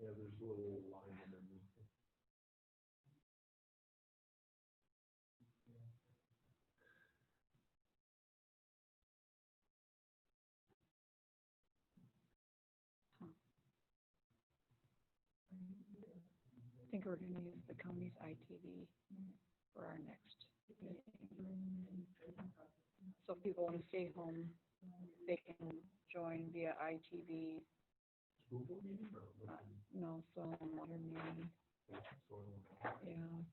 Yeah, there's a little line underneath it. I think we're going to use the county's ITV for our next meeting. So if people want to stay home, they can join via ITV. School board meeting or what? No, soil and water meeting. Soil and water. Yeah.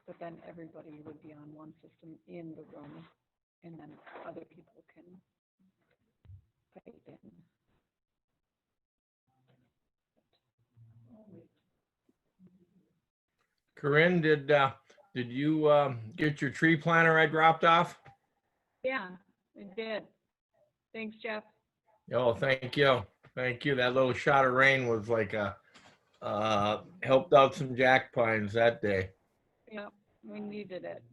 But then everybody would be on one system in the room, and then other people can pipe in. Corinne, did you get your tree planter I dropped off? Yeah, it did. Thanks, Jeff. Oh, thank you. Thank you. That little shot of rain was like helped out some jack pines that day. Yep, we needed it.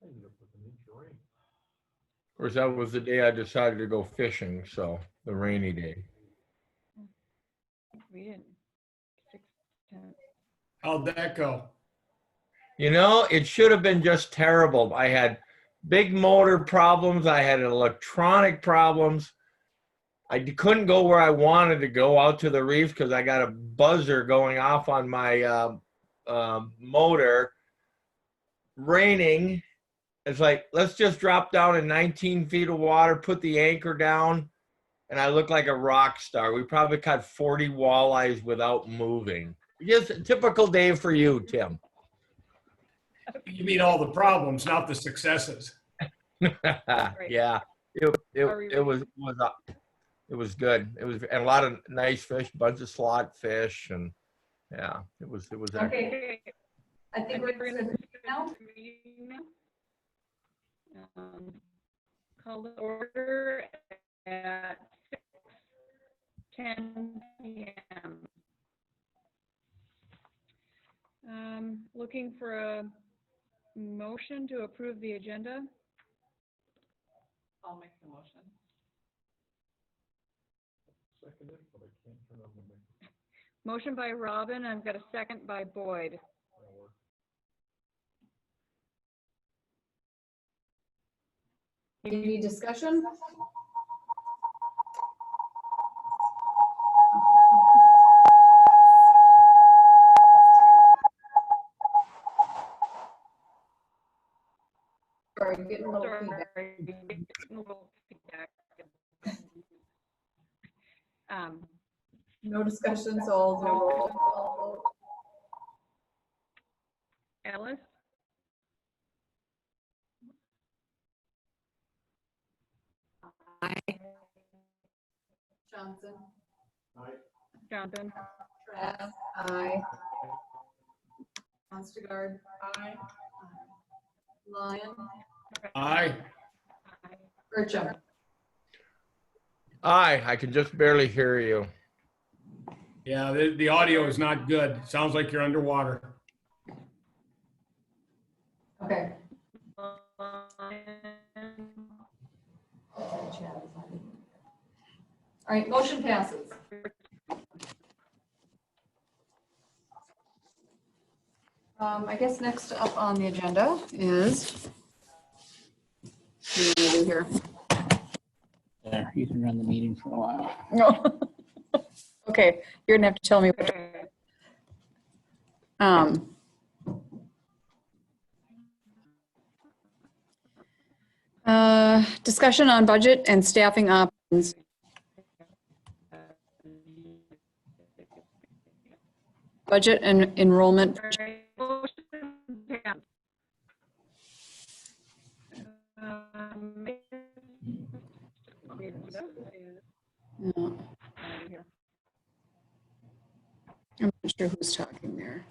I ended up with an inch of rain. Of course, that was the day I decided to go fishing, so the rainy day. We didn't. 6:10. How'd that go? You know, it should have been just terrible. I had big motor problems. I had electronic problems. I couldn't go where I wanted to go out to the reef because I got a buzzer going off on my motor. Raining. It's like, let's just drop down in 19 feet of water, put the anchor down, and I look like a rock star. We probably caught 40 walleyes without moving. Just a typical day for you, Tim. You mean all the problems, not the successes. Yeah, it was good. It was, and a lot of nice fish, bunch of slot fish, and yeah, it was excellent. Okay, I think we're gonna now. Call the order at 6:10 p.m. Looking for a motion to approve the agenda. I'll make the motion. Second it, but I can't turn on the mic. Motion by Robin, I've got a second by Boyd. That'll work. Any discussion? Sorry, getting a little feedback. Sorry, getting a little feedback. No discussion, so I'll do a roll call Alice, vote. Aye. Johnson. Aye. Jonathan, Travis. Aye. Ostergaard. Aye. Lyon. Aye. Bertram. Aye, I can just barely hear you. Yeah, the audio is not good. Sounds like you're underwater. Okay. All right, motion passes. I guess next up on the agenda is, what do we do here? There, you can run the meeting for a while. No. Okay, you're gonna have to tell me. Discussion on budget and staffing options. Budget and enrollment. No, I'm not sure who's talking there.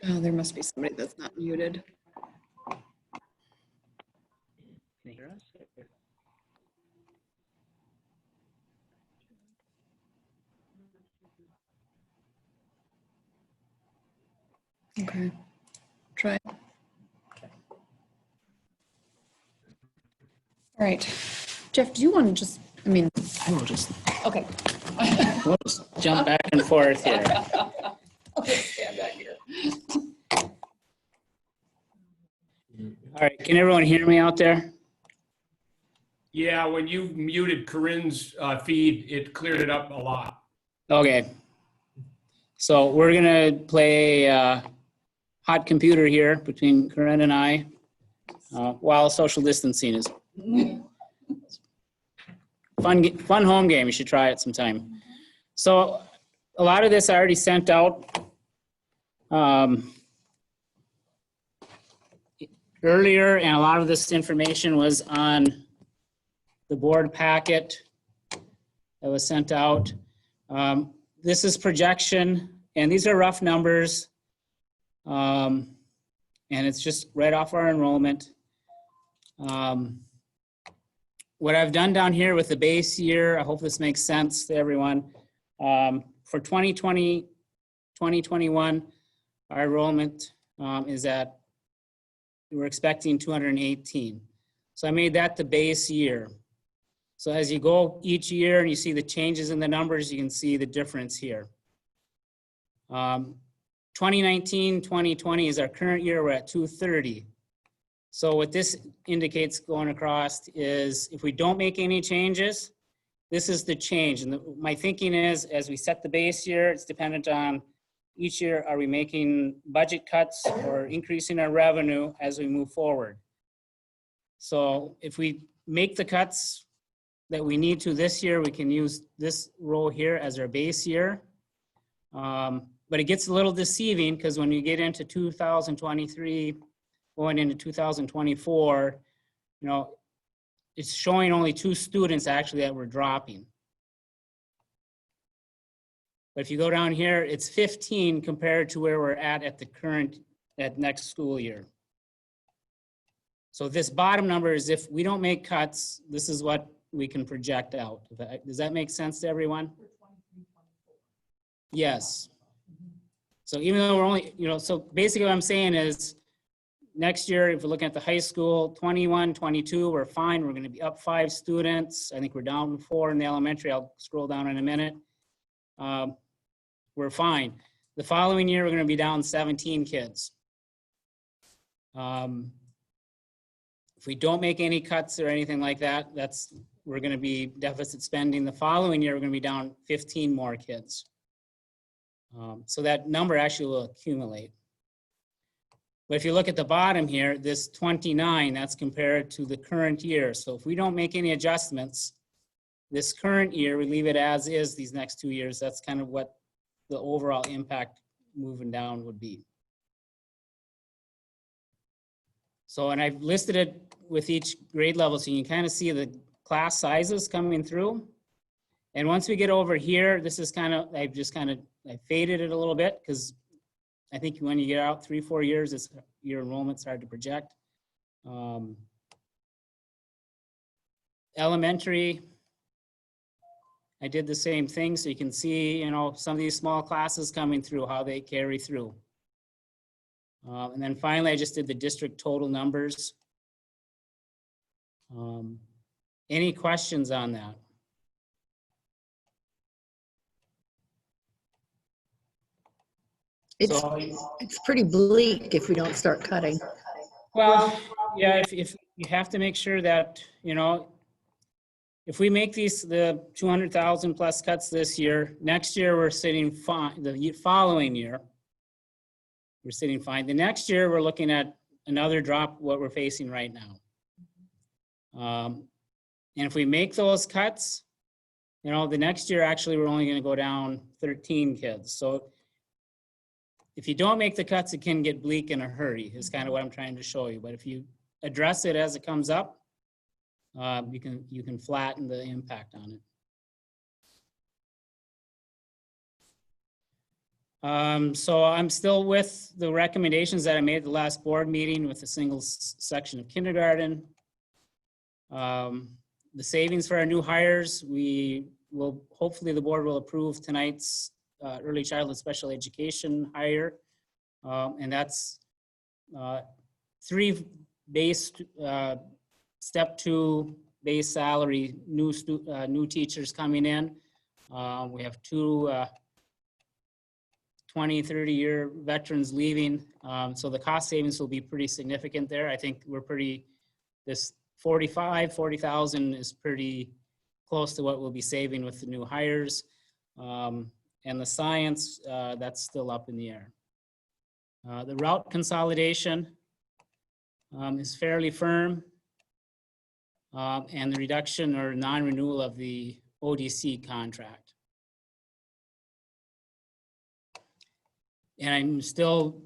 Oh, there must be somebody that's not muted. Okay. Try. All right. Jeff, do you want to just, I mean, I will just, okay. we'll just jump back and forth here. Okay, stand back here. All right, can everyone hear me out there? Yeah, when you muted Corinne's feed, it cleared it up a lot. Okay. So we're gonna play hot computer here between Corinne and I while social distancing is fun home game. You should try it sometime. So a lot of this I already sent out earlier, and a lot of this information was on the board packet that was sent out. This is projection, and these are rough numbers. And it's just right off our enrollment. What I've done down here with the base year, I hope this makes sense to everyone. For 2020, 2021, our enrollment is at, we're expecting 218. So I made that the base year. So as you go each year and you see the changes in the numbers, you can see the difference here. 2019, 2020 is our current year, we're at 230. So what this indicates going across is if we don't make any changes, this is the change. And my thinking is, as we set the base year, it's dependent on each year, are we making budget cuts or increasing our revenue as we move forward? So if we make the cuts that we need to this year, we can use this row here as our base year. But it gets a little deceiving because when you get into 2023, going into 2024, you know, it's showing only 2 students actually that we're dropping. But if you go down here, it's 15 compared to where we're at the current, at next school year. So this bottom number is if we don't make cuts, this is what we can project out. Does that make sense to everyone? Yes. So even though we're only, you know, so basically what I'm saying is next year, if we're looking at the high school, 21, 22, we're fine. We're going to be up 5 students. I think we're down 4 in the elementary. I'll scroll down in a minute. We're fine. The following year, we're going to be down 17 kids. If we don't make any cuts or anything like that, we're going to be deficit spending. The following year, we're going to be down 15 more kids. So that number actually will accumulate. But if you look at the bottom here, this 29, that's compared to the current year. So if we don't make any adjustments, this current year, we leave it as is these next 2 years, that's kind of what the overall impact moving down would be. So, and I've listed it with each grade level so you can kind of see the class sizes coming through. And once we get over here, this is kind of, I faded it a little bit because I think when you get out 3-4 years, your enrollment's hard to project. Elementary, I did the same thing so you can see, you know, some of these small classes coming through, how they carry through. And then finally, I just did the district total numbers. Any questions on that? It's pretty bleak if we don't start cutting. Well, yeah, if you have to make sure that, you know, if we make the 200,000 plus cuts this year, next year we're sitting fine, the following year, we're sitting fine. The next year we're looking at another drop, what we're facing right now. And if we make those cuts, you know, the next year actually we're only going to go down 13 kids. So if you don't make the cuts, it can get bleak in a hurry, is kind of what I'm trying to show you. But if you address it as it comes up, you can flatten the impact on it. So I'm still with the recommendations that I made at the last board meeting with a single section of kindergarten. The savings for our new hires, hopefully the board will approve tonight's early childhood special education hire. And that's 3 base, step 2 base salary, new teachers coming in. We have 2 20, 30-year veterans leaving. So the cost savings will be pretty significant there. I think this 40,000 is pretty close to what we'll be saving with the new hires. And the science, that's still up in the air. The route consolidation is fairly firm. And the reduction or non-renewal of the ODC contract. And I'm still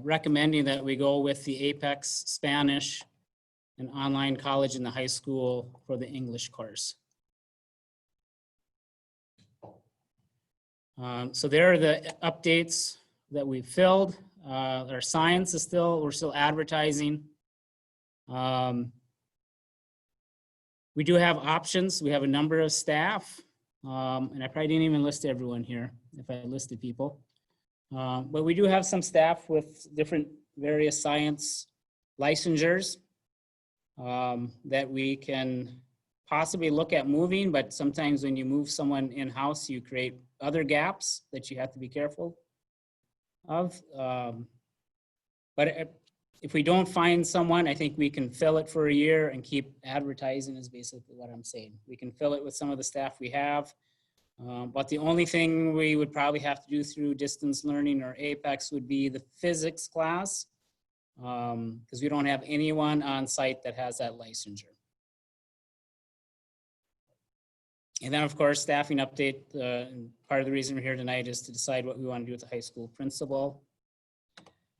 recommending that we go with the Apex Spanish and online college in the high school for the English course. So there are the updates that we've filled. Our science is we're still advertising. We do have options. We have a number of staff. And I probably didn't even list everyone here if I listed people. But we do have some staff with different various science licensures that we can possibly look at moving, but sometimes when you move someone in-house, you create other gaps that you have to be careful of. But if we don't find someone, I think we can fill it for a year and keep advertising is basically what I'm saying. We can fill it with some of the staff we have. But the only thing we would probably have to do through distance learning or Apex would be the physics class, because we don't have anyone on site that has that licensure. And then, of course, staffing update. Part of the reason we're here tonight is to decide what we want to do with the high school principal.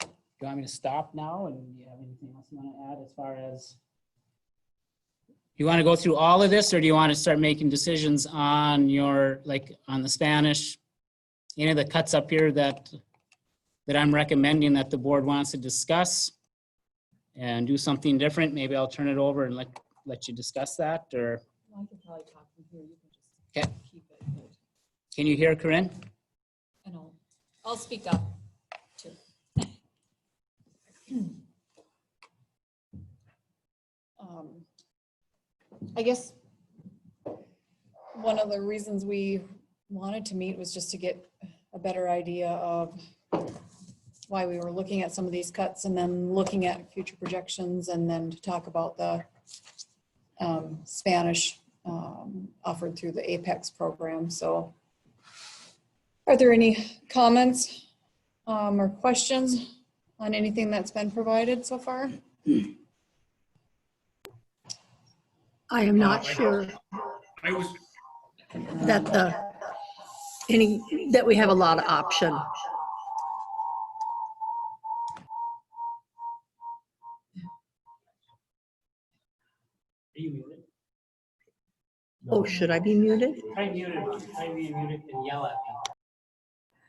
Do you want me to stop now? And do you have anything else you want to add as far as? You want to go through all of this, or do you want to start making decisions on on the Spanish? Any of the cuts up here that I'm recommending that the board wants to discuss and do something different? Maybe I'll turn it over and let you discuss that, or. I could probably talk from here. You can just Okay. keep it. Good. Can you hear Corinne? And I'll speak up too. I guess one of the reasons we wanted to meet was just to get a better idea of why we were looking at some of these cuts and then looking at future projections, and then to talk about the Spanish offered through the Apex program. So are there any comments or questions on anything that's been provided so far? I am not sure I was, that that we have a lot of option. Are you muted? Oh, should I be muted? Try muted and yell at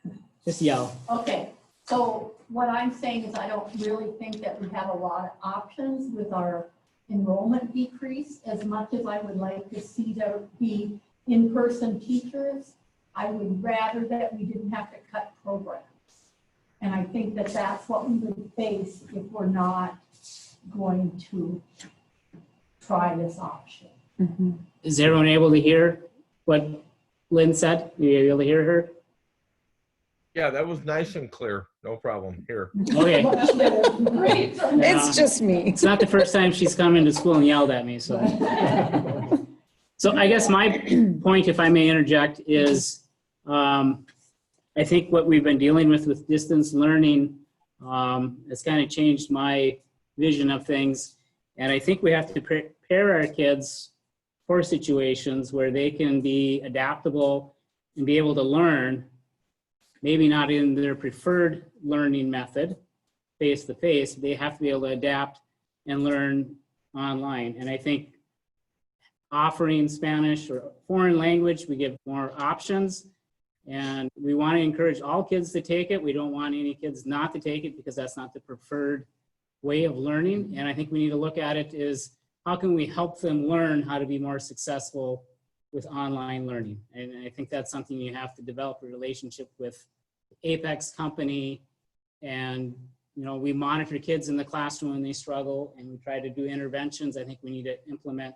me. Just yell. Okay, so what I'm saying is I don't really think that we have a lot of options with our enrollment decrease. As much as I would like to see there be in-person teachers, I would rather that we didn't have to cut programs. And I think that that's what we would face if we're not going to try this option. Mm-hmm. Is everyone able to hear what Lynn said? Are you able to hear her? Yeah, that was nice and clear. No problem. Here. Okay. Great. It's just me. It's not the first time she's come into school and yelled at me, so. So I guess my point, if I may interject, is I think what we've been dealing with distance learning has kind of changed my vision of things. And I think we have to prepare our kids for situations where they can be adaptable and be able to learn, maybe not in their preferred learning method, face-to-face. They have to be able to adapt and learn online. And I think offering Spanish or foreign language, we give more options. And we want to encourage all kids to take it. We don't want any kids not to take it because that's not the preferred way of learning. And I think we need to look at it as how can we help them learn how to be more successful online learning. And I think that's something you have to develop a relationship with Apex company. And, you know, we monitor kids in the classroom when they struggle and we try to do interventions. I think we need to implement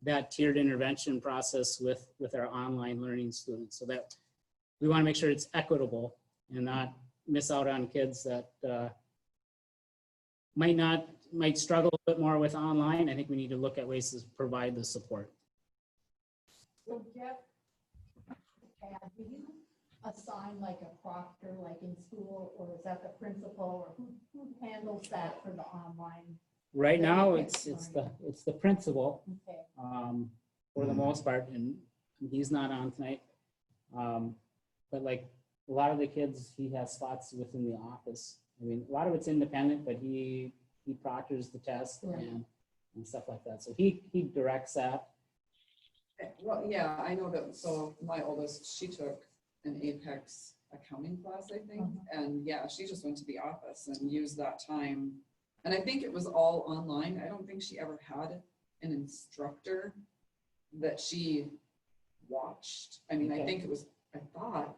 that tiered intervention process with our online learning students, so that we want to make sure it's equitable and not miss out on kids that might struggle a bit more with online. I think we need to look at ways to provide the support. So Jeff, do you assign like a proctor, like in school, or is that the principal, or who handles that for the online? Right The now, Apex it's the principal Okay. for the most part, and he's not on tonight. But like a lot of the kids, he has spots within the office. I mean, a lot of it's independent, but he proctors the test Right. and stuff like that. So he directs that. Well, yeah, I know that. So my oldest, she took an Apex accounting class, I think. And yeah, she just went to the office and used that time. And I think it was all online. I don't think she ever had an instructor that she watched. I mean, I Okay. think I thought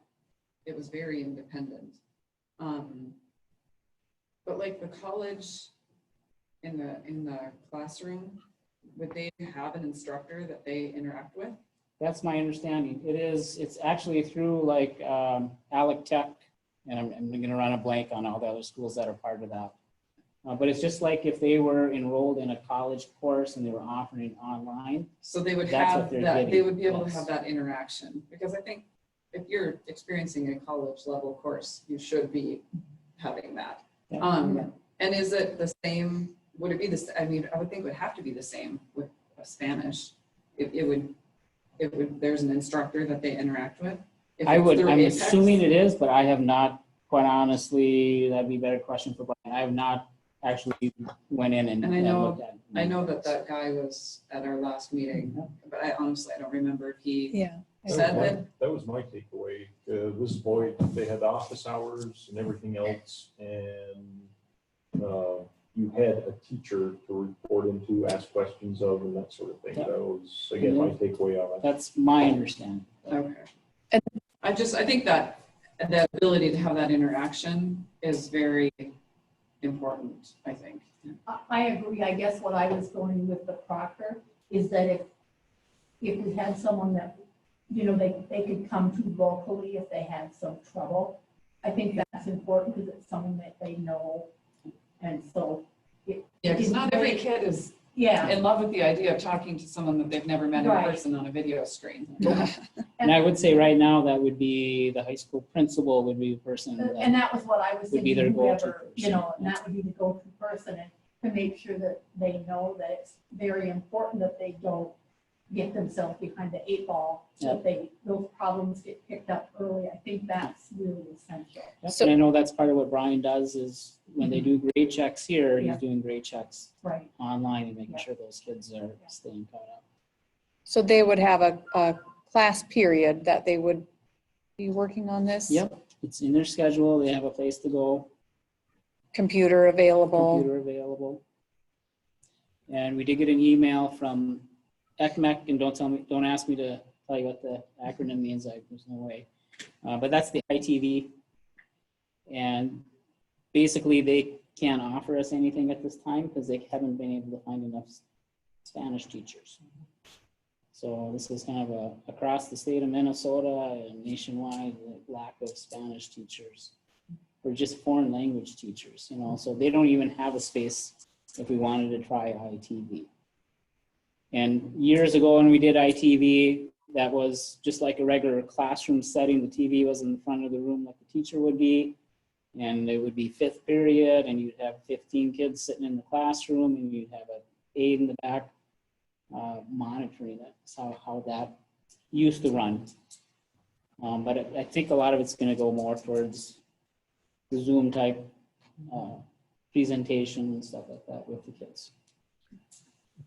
it was very independent. But like the college in the classroom, would they have an instructor that they interact with? That's my understanding. It's actually through like Alec Tech, and I'm going to run a blank on all the other schools that are part of that. But it's just like if they were enrolled in a college course and they were offering online. So they would That's have what they're that, they getting, would be able to yes. have that interaction, because I think if you're experiencing a college level course, you should be having that. Yeah. And is it the same, would it be this, I mean, I would think it would have to be the same with Spanish. It would, there's an instructor that they interact with? If it's through I'm Apex? assuming it is, but I have not, quite honestly, that'd be a better question for Brian. I have not actually went in and And I know- looked at it. I know that guy was at our last meeting, but I honestly don't remember if he Yeah. said that. That was my takeaway. This boy, they had office hours and everything else, and you had a teacher to report into, ask questions of, and that sort of thing. Yeah. That was, again, my takeaway on it. That's my understanding. Okay. I think that the ability to have that interaction is very important, I think. I agree. I guess what I was going with the proctor is that if we had someone that, you know, they could come to locally if they had some trouble. I think that's important because it's someone that they know. And so. Yeah, because not every kid is Yeah. in love with the idea of talking to someone that they've never met in Right. person on a video screen. And I would say right now, that would be the high school principal would be the person that And that was what I was would be their thinking, go-to whoever, you person. know, and that would be the go-to person, and to make sure that they know that it's very important that they don't get themselves behind the 8 ball, that those problems get picked up early. I think that's really essential. Yep, So- and I know that's part of what Brian does is when they do grade checks here, he's Yeah. doing grade checks Right. online and making Yeah. sure those kids are staying caught up. So they would have a class period that they would be working on this? Yep, it's in their schedule. They have a place to go, Computer available? computer available. And we did get an email from ECMEC, and don't ask me to tell you what the acronym means. There's no way. But that's the ITV. And basically they can't offer us anything at this time because they haven't been able to find enough Spanish teachers. So this is kind of across the state of Minnesota and nationwide, lack of Spanish teachers or just foreign language teachers, you know, so they don't even have a space if we wanted to try ITV. And years ago when we did ITV, that was just like a regular classroom setting. The TV was in the front of the room like the teacher would be. And it would be 5th period and you'd have 15 kids sitting in the classroom and you'd have an aide in the back monitoring it. That's how that used to run. But I think a lot of it's going to go more towards the Zoom type presentation and stuff like that with the kids.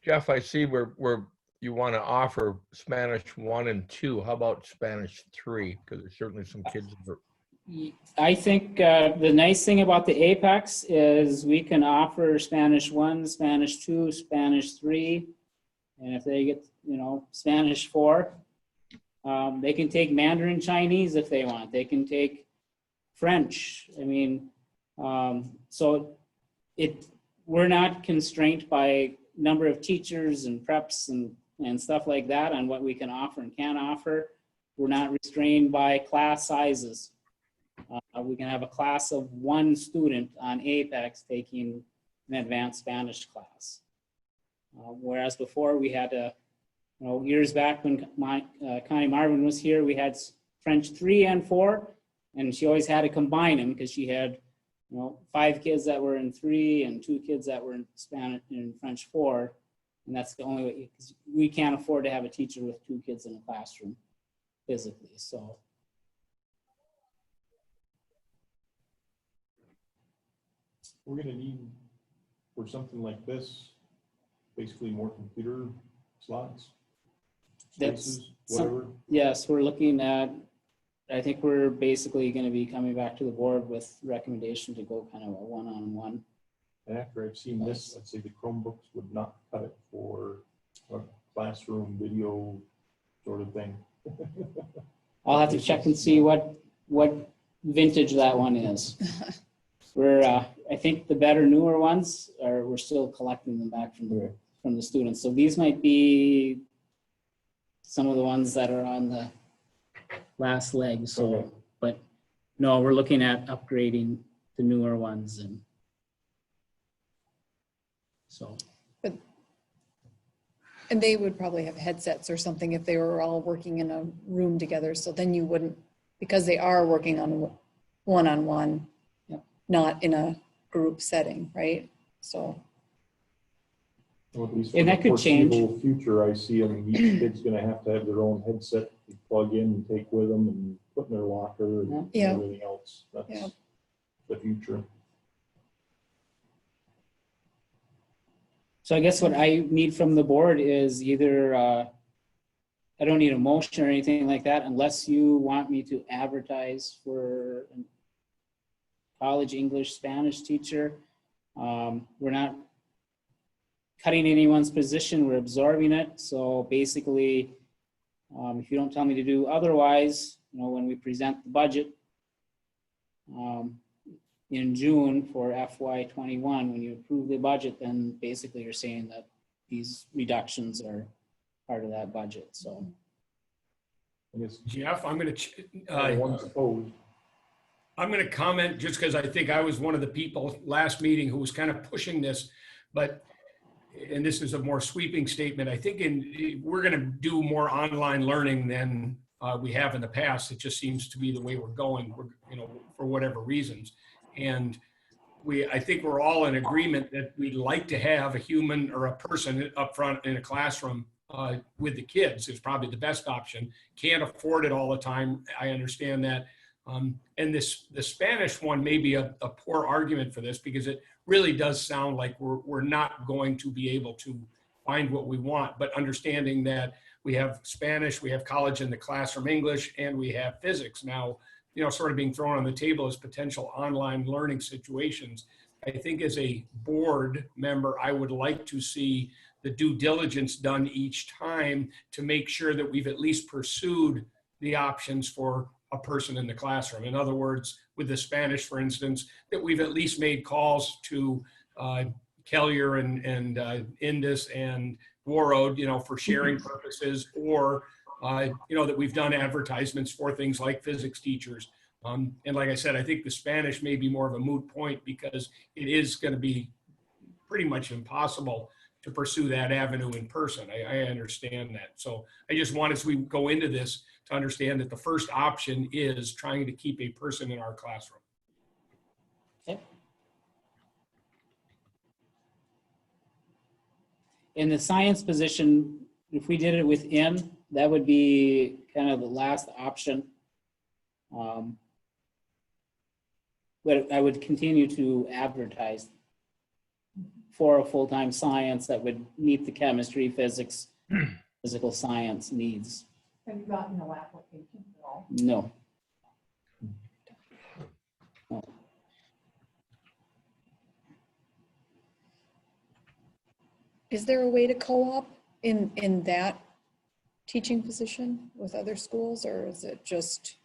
Jeff, I see where you want to offer Spanish 1 and 2. How about Spanish 3? Because there's certainly some kids that are. I think the nice thing about the Apex is we can offer Spanish 1, Spanish 2, Spanish 3. And if they get, you know, Spanish 4, They can take Mandarin Chinese if they want. They can take French. I mean, so we're not constrained by number of teachers and preps and stuff like that on what we can offer and can't offer. We're not restrained by class sizes. We can have a class of 1 student on Apex taking an advanced Spanish class. Whereas before we had to, years back when Connie Marvin was here, we had French 3 and 4, and she always had to combine them because she had, 5 kids that were in 3 and 2 kids that were in Spanish in French 4, and that's the only way, because we can't afford to have a teacher with 2 kids in a classroom physically. So We're gonna need, for something like this, basically more computer slots, That's spaces, whatever. yes, we're looking at, I think we're basically going to be coming back to the board with recommendation to go kind of a one-on-one. And after I've seen this, I'd say the Chromebooks would not cut it for a classroom video sort of thing. I'll have to check and see what vintage that one is. We're, I think the better newer ones we're still collecting them back from the students. So these might be some of the ones that are on the last leg. So, Okay. but no, we're looking at upgrading the newer ones, and so. And they would probably have headsets or something if they were all working in a room together. So then you wouldn't, because they are working on one-on-one, Yep. not in a group setting, right? So, Or at least And for that the could change. foreseeable future, I see them, each kid's gonna have to have their own headset to plug in and take with them and put in their locker and Yeah. everything else. Yeah. That's the future. So I guess what I need from the board is either, I don't need a motion or anything like that unless you want me to advertise for a college English Spanish teacher. We're not cutting anyone's position, we're absorbing it. So basically, if you don't tell me to do otherwise, when we present the budget in June for FY21, when you approve the budget, then basically you're saying that these reductions are part of that budget. So I guess Jeff, I'm going one's opposed. to comment just because I think I was one of the people last meeting who was kind of pushing this, but, and this is a more sweeping statement, I think we're going to do more online learning than we have in the past. It just seems to be the way we're going, for whatever reasons. And I think we're all in agreement that we'd like to have a human or a person up front in a classroom with the kids is probably the best option. Can't afford it all the time. I understand that. And the Spanish one may be a poor argument for this because it really does sound like we're not going to be able to find what we want, but understanding that we have Spanish, we have college in the classroom English, and we have physics now, sort of being thrown on the table as potential online learning situations. I think as a board member, I would like to see the due diligence done each time to make sure that we've at least pursued the options for a person in the classroom. In other words, with the Spanish, for instance, that we've at least made calls to Kellier and Indus and Warroad, for sharing purposes, or that we've done advertisements for things like physics teachers. And like I said, I think the Spanish may be more of a moot point because it is going to be pretty much impossible to pursue that avenue in person. I understand that. So I just want, as we go into this, to understand that the first option is trying to keep a person in our classroom. okay. In the science position, if we did it within, that would be kind of the last option. But I would continue to advertise for a full-time science that would meet the chemistry, physics, physical science needs. Have you gotten no applications at all? No. is there a way to co-op in that teaching position with other schools, or is it just,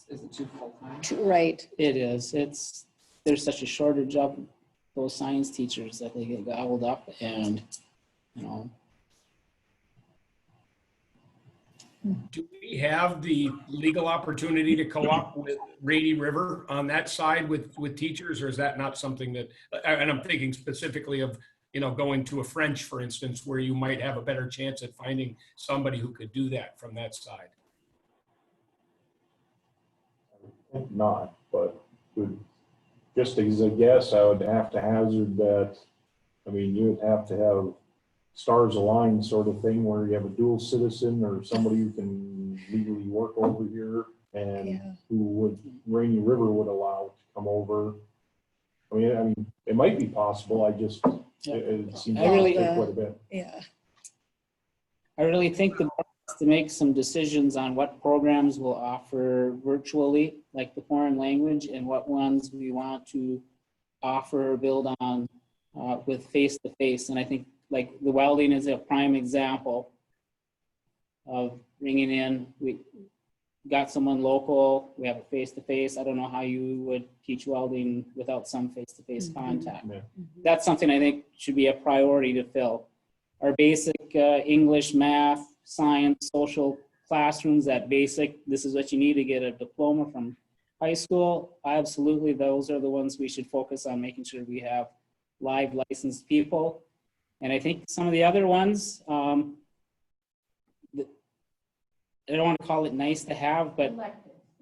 Is it too full-time? right? It is. There's such a shortage of those science teachers that they get gobbled up and, you know. Do we have the legal opportunity to co-op with Rainy River on that side with teachers, or is that not something that, and I'm thinking specifically of, going to a French, for instance, where you might have a better chance at finding somebody who could do that from that side. I think not, but just as a guess, I would have to hazard that, I mean, you would have to have stars aligned sort of thing where you have a dual citizen or somebody who can legally work over here and Yeah. who Rainy River would allow to come over. I mean, it might be possible. It seems I really- to take quite a bit. Yeah, I really think the board has to make some decisions on what programs we'll offer virtually, like the foreign language, and what ones we want to offer or build on with face-to-face. And I think like the welding is a prime example of bringing in, we got someone local, we have a face-to-face. I don't know how you would teach welding without some face-to-face contact. Yeah. That's something I think should be a priority to fill. Our basic English, math, science, social classrooms, that basic, this is what you need to get a diploma from high school. Absolutely, those are the ones we should focus on, making sure we have live licensed people. And I think some of the other ones, I don't want to call it nice to have, but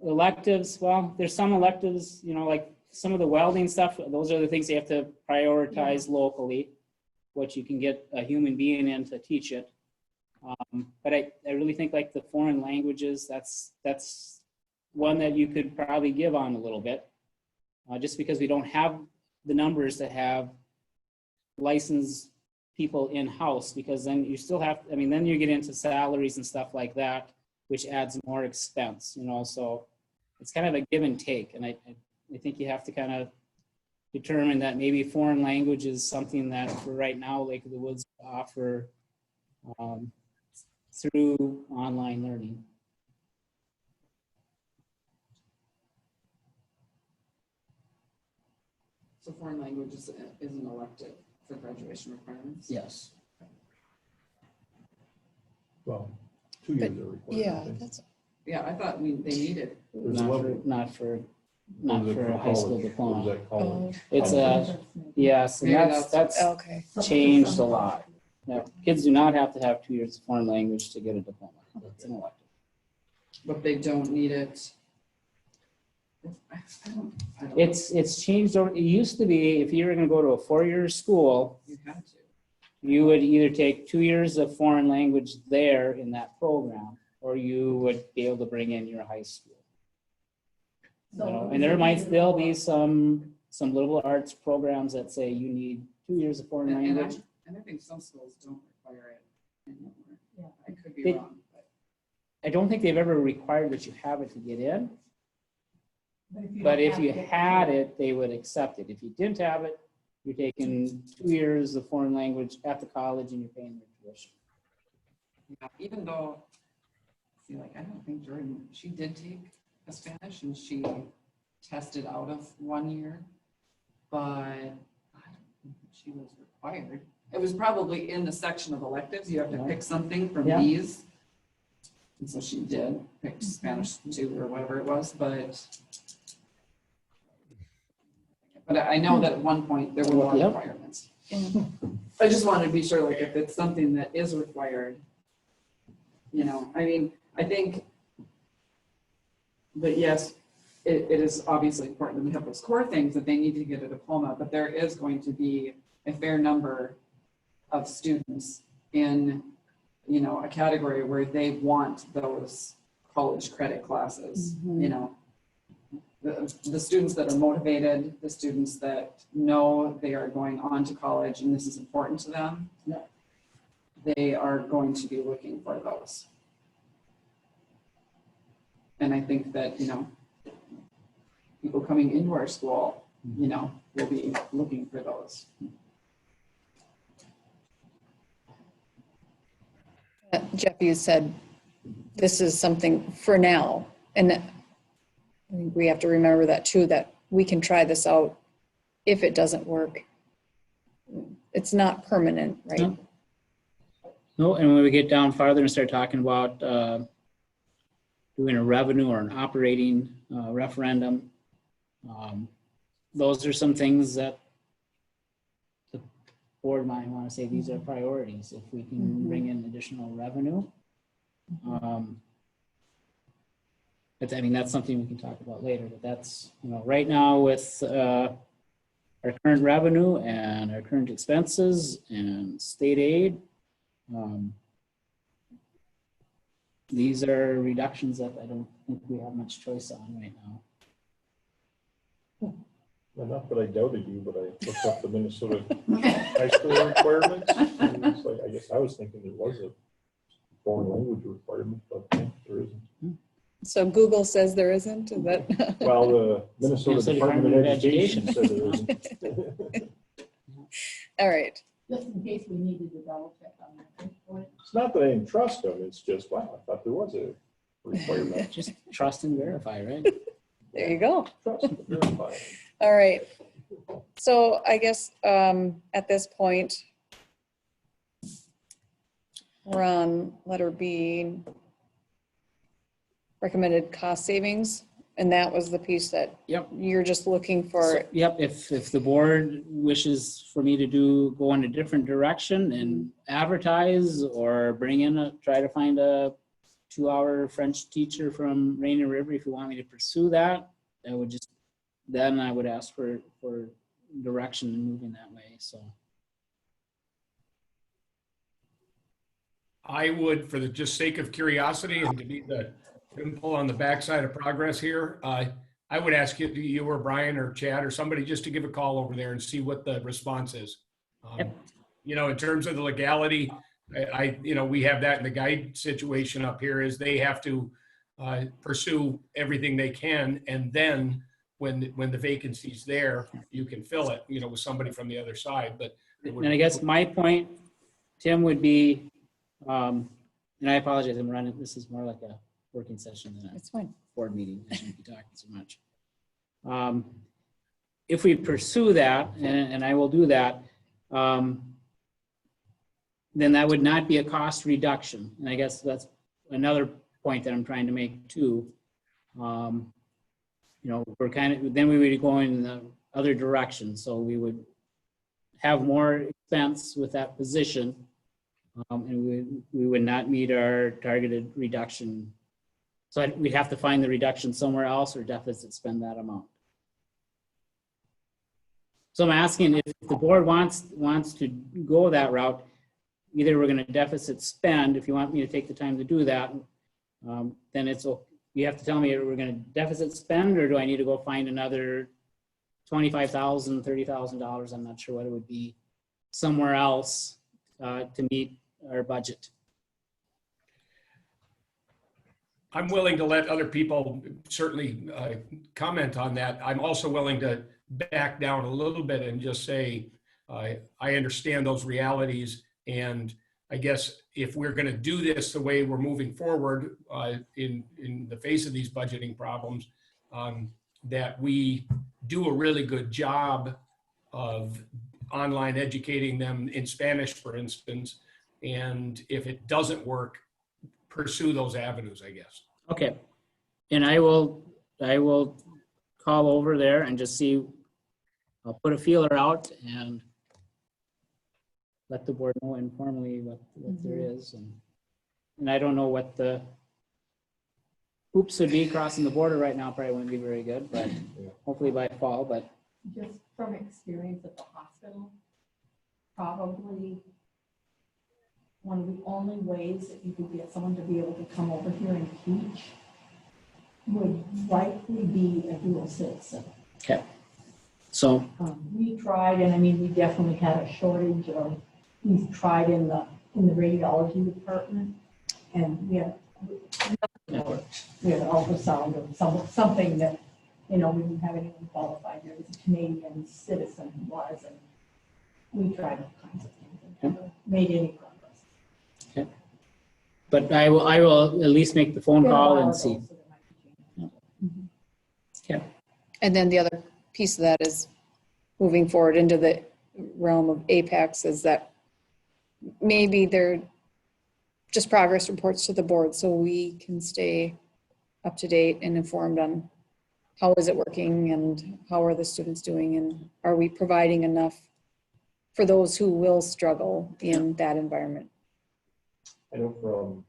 electives, well, there's some electives, like some of the welding stuff, those are the things you have to prioritize locally, what you can get a human being in to teach it. But I really think like the foreign languages, that's one that you could probably give on a little bit, just because we don't have the numbers to have licensed people in-house, because then you still have, then you get into salaries and stuff like that, which adds more expense, so it's kind of a give and take. And I think you have to kind of determine that maybe foreign language is something that for right now, Lake of the Woods offer through online learning. So foreign language is an elective for graduation requirements? Yes. Well, 2 years are required. yeah, I think. that's, Yeah, I thought they needed. There's a level. Not for What is it a high school college? What is diploma. that college? It's yes, and Maybe that's okay. changed a lot. Now, kids do not have to have 2 years of foreign language to get a diploma. It's an elective. But they don't need it. I don't know. It's changed over. It used to be if you were going to go to a 4-year school, You had to. you would either take 2 years of foreign language there in that program, or you would be able to bring in your high school. And there might still be some liberal arts programs that say you need 2 years of foreign language. And I think some schools don't require it anymore. Yeah. I could be They- wrong, but I don't think they've ever required that you have it to get in, but if you had it, they would accept it. If you didn't have it, you're taking 2 years of foreign language at the college and you're paying their tuition. yeah, even though, see, like, I don't think Jordan, she did take a Spanish and she tested out of 1 year, but I don't think that she was required. It was probably in the section of electives, you have to pick something from Yeah. these. And so she did pick Spanish 2 or whatever it was, but I know that at one point there were more Yep. requirements. Yeah. I just wanted to be sure, like, if it's something that is required, I think, but yes, it is obviously important that we have those core things that they need to get a diploma, but there is going to be a fair number of students in, a category where they want those college credit classes, the students that are motivated, the students that know they are going on to college and this is important to them, they are going to be looking for those. And I think that, people coming into our school, will be looking for those. Jeff, you said this is something for now, and I think we have to remember that too, that we can try this out if it doesn't work. It's not permanent, right? No. No, and when we get down farther and start talking about doing a revenue or an operating referendum, those are some things that the board might want to say, these are priorities. If we can bring in additional revenue. But I mean, that's something we can talk about later, but that's, you know, right now with our current revenue and our current expenses and state aid, these are reductions that I don't think we have much choice on right now. Well, not that I doubted you, but I looked up the Minnesota high school requirements. And it's like, I guess I was thinking there was a foreign language requirement, but there isn't. So Google says there isn't, is that? Well, the Minnesota Minnesota Department of Department of Education Education. said there isn't. All right. Just in case we needed to double check on that. It's not that I didn't trust them, it's just, wow, I thought there was a requirement. Just trust and verify, right? There you go. Trust and verify. All right. So I guess at this point, we're on letter B, recommended cost savings. And that was the piece that Yep. you're just looking for. So, yep, if the board wishes for me to go in a different direction and advertise or bring in try to find a 2-hour French teacher from Rainy River, if you want me to pursue that, then I would ask for direction in moving that way, so. I would, for the just sake of curiosity and to be the pimple on the backside of progress here, I would ask you or Brian or Chad or somebody just to give a call over there and see what the response is. Yep. You know, in terms of the legality, you know, we have that in the guide situation up here is they have to pursue everything they can. And then when the vacancy's there, you can fill it, you know, with somebody from the other side. But And I guess my point, Tim, would be, and I apologize, I'm running, this is more like a working session than a It's fine. board meeting. I shouldn't be talking so much. If we pursue that, and I will do that, then that would not be a cost reduction. And I guess that's another point that I'm trying to make too. You know, then we would go in the other direction. So we would have more expense with that position. And we would not meet our targeted reduction. So we'd have to find the reduction somewhere else or deficit spend that amount. So I'm asking if the board wants to go that route, either we're going to deficit spend, if you want me to take the time to do that, then you have to tell me we're going to deficit spend, or do I need to go find another $25,000, $30,000, I'm not sure what it would be, somewhere else to meet our budget. I'm willing to let other people certainly comment on that. I'm also willing to back down a little bit and just say, I understand those realities. And I guess if we're going to do this the way we're moving forward in the face of these budgeting problems, that we do a really good job of online educating them in Spanish, for instance. And if it doesn't work, pursue those avenues, I guess. Okay. And I will call over there and just see, I'll put a feeler out and let the board know informally what there is. And I don't know what the hoops would be crossing the border right now, probably wouldn't be very good, but hopefully by fall, but. Just from experience at the hospital, probably one of the only ways that you could get someone to be able to come over here and teach would likely be a dual citizen. Okay. So. We tried, and I mean, we definitely had a shortage of, we've tried in the radiology department, and we had ultrasound or something that, you know, we didn't have anyone qualified. There was a Canadian citizen who was, and we tried all kinds of things and never made any progress. Okay. But I will at least make the phone Been a call while and ago, see. so there might be changes. Okay. And then the other piece of that is moving forward into the realm of Apex is that maybe they're just progress reports to the board so we can stay up to date and informed on how is it working and how are the students doing and are we providing enough for those who will struggle in that environment. I know from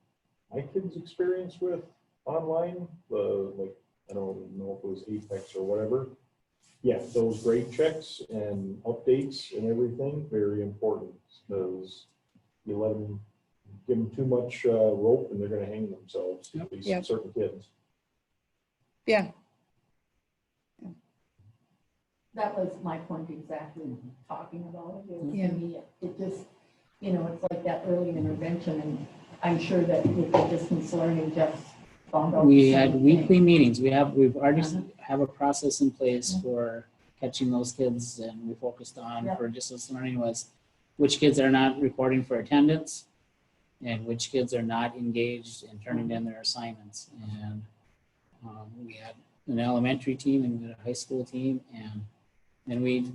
my kids' experience with online, like, I don't know if it was Apex or whatever. Yeah, those grade checks and updates and everything, very important, because you let them, give them too much rope and they're gonna hang themselves, at least Yep. certain kids. Yeah, That was my point exactly, talking about it. To Yeah. me, it just, it's like that early intervention, and I'm sure that with the distance learning, just found out. We the had same weekly thing. meetings. We've already Uh-huh. have a process in place Yeah. for catching those kids, and we focused on Yeah. for distance learning was which kids are not reporting for attendance and which kids are not engaged in turning in their assignments. And we had an elementary team and we had a high school team, and then we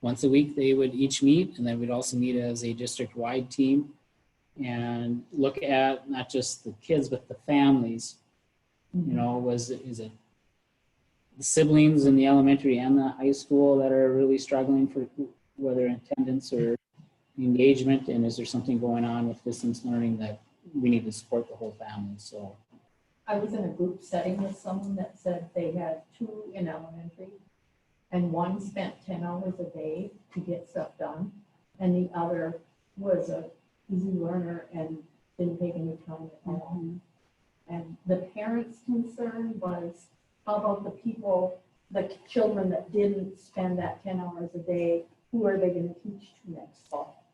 once a week they would each meet, and then we'd also meet as a district-wide team and look at not just the kids but the families. Is it the siblings in the elementary and the high school that are really struggling for whether attendance or engagement, and is there something going on with distance learning that we need to support the whole family? So I was in a group setting with someone that said they had 2 in elementary, and one spent 10 hours a day to get stuff done, and the other was a easy learner and didn't take any time at all. And the parents' concern was, how about the people, the children that didn't spend that 10 hours a day, who are they gonna teach to next fall?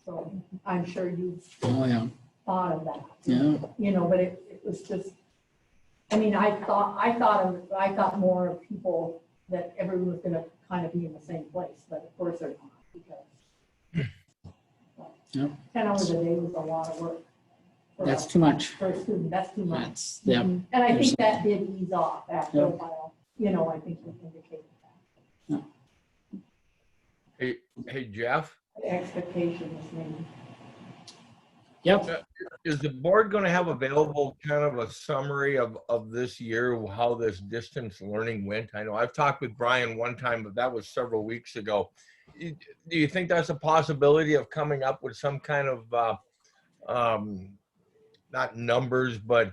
So I'm sure you've yeah, thought of that. yeah, But it was just, I thought more of people that everyone was gonna kind of be in the same place, but of course they're not, because Yep. 10 hours a day was a lot of work. that's too much. For a student, that's too much. That's yeah. And I think that did ease off after a Yep. while, I think you indicated that. Hey, Jeff, The expectations maybe. Yep. is the board going to have available kind of a summary of this year, how this distance learning went? I know I've talked with Brian one time, but that was several weeks ago. Do you think that's a possibility of coming up with some kind of, not numbers, but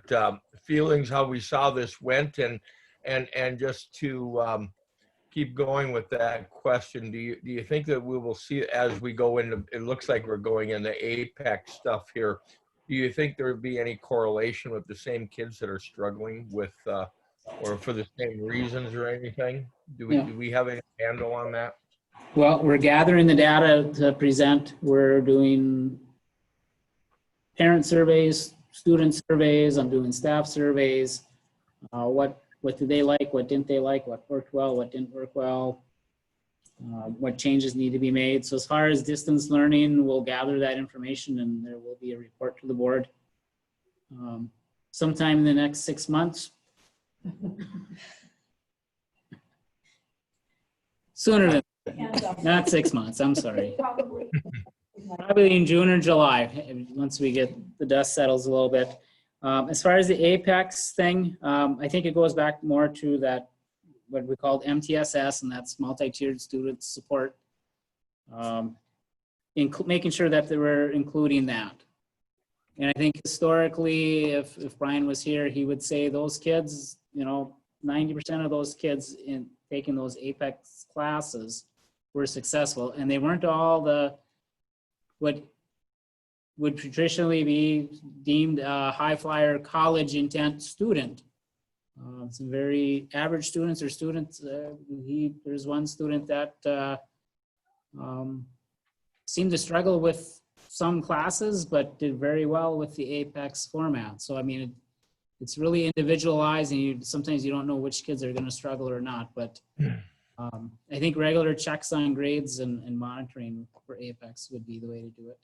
feelings, how we saw this went, and just to keep going with that question, do you think that we will see as we go into, it looks like we're going into Apex stuff here, do you think there would be any correlation with the same kids that are struggling with or for the same reasons or anything? Do we have any handle on that? Well, we're gathering the data to present. We're doing parent surveys, student surveys. I'm doing staff surveys. What did they like? What didn't they like? What worked well? What didn't work well? What changes need to be made? So as far as distance learning, we'll gather that information and there will be a report to the board sometime in the next 6 months. Sooner than, And, not 6 months, I'm sorry. probably. Probably in June or July, once we get the dust settles a little bit. As far as the Apex thing, I think it goes back more to that, what we called MTSS, and that's multi-tiered student support. Making sure that they were including that. And I think historically, if Brian was here, he would say those kids, 90% of those kids in taking those Apex classes were successful, and they weren't all what would traditionally be deemed a high flyer college intent student. Some very average students or students. There's one student that seemed to struggle with some classes, but did very well with the Apex format. So, it's really individualized, and sometimes you don't know which kids are going to struggle or not. But I think regular checks on grades and monitoring for Apex would be the way to do it.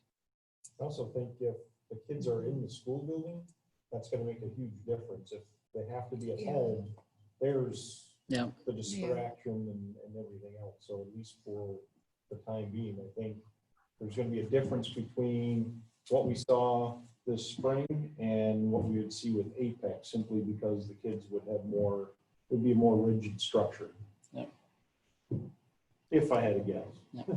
I also think if the kids are in the school building, that's gonna make a huge difference. If they have to be at home, there's Yeah. the distraction and everything else. So at least for the time being, I think there's gonna be a difference between what we saw this spring and what we would see with Apex, simply because the kids would have more, would be a more rigid structure. Yep. If I had to guess. Yep.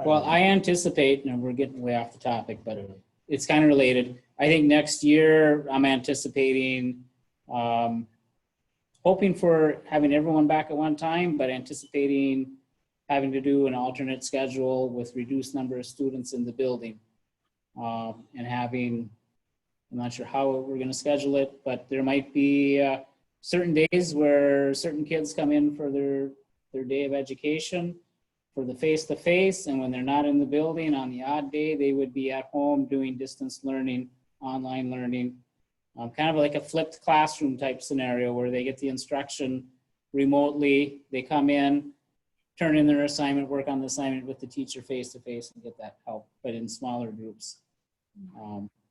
Well, I anticipate, and we're getting way off the topic, but it's kind of related. I think next year I'm anticipating, hoping for having everyone back at one time, but anticipating having to do an alternate schedule with reduced number of students in the building. And having, I'm not sure how we're going to schedule it, but there might be certain days where certain kids come in for their day of education for the face-to-face, and when they're not in the building on the odd day, they would be at home doing distance learning, online learning, kind of like a flipped classroom type scenario where they get the instruction remotely, they come in, turn in their assignment, work on the assignment with the teacher face-to-face and get that help, but in smaller groups.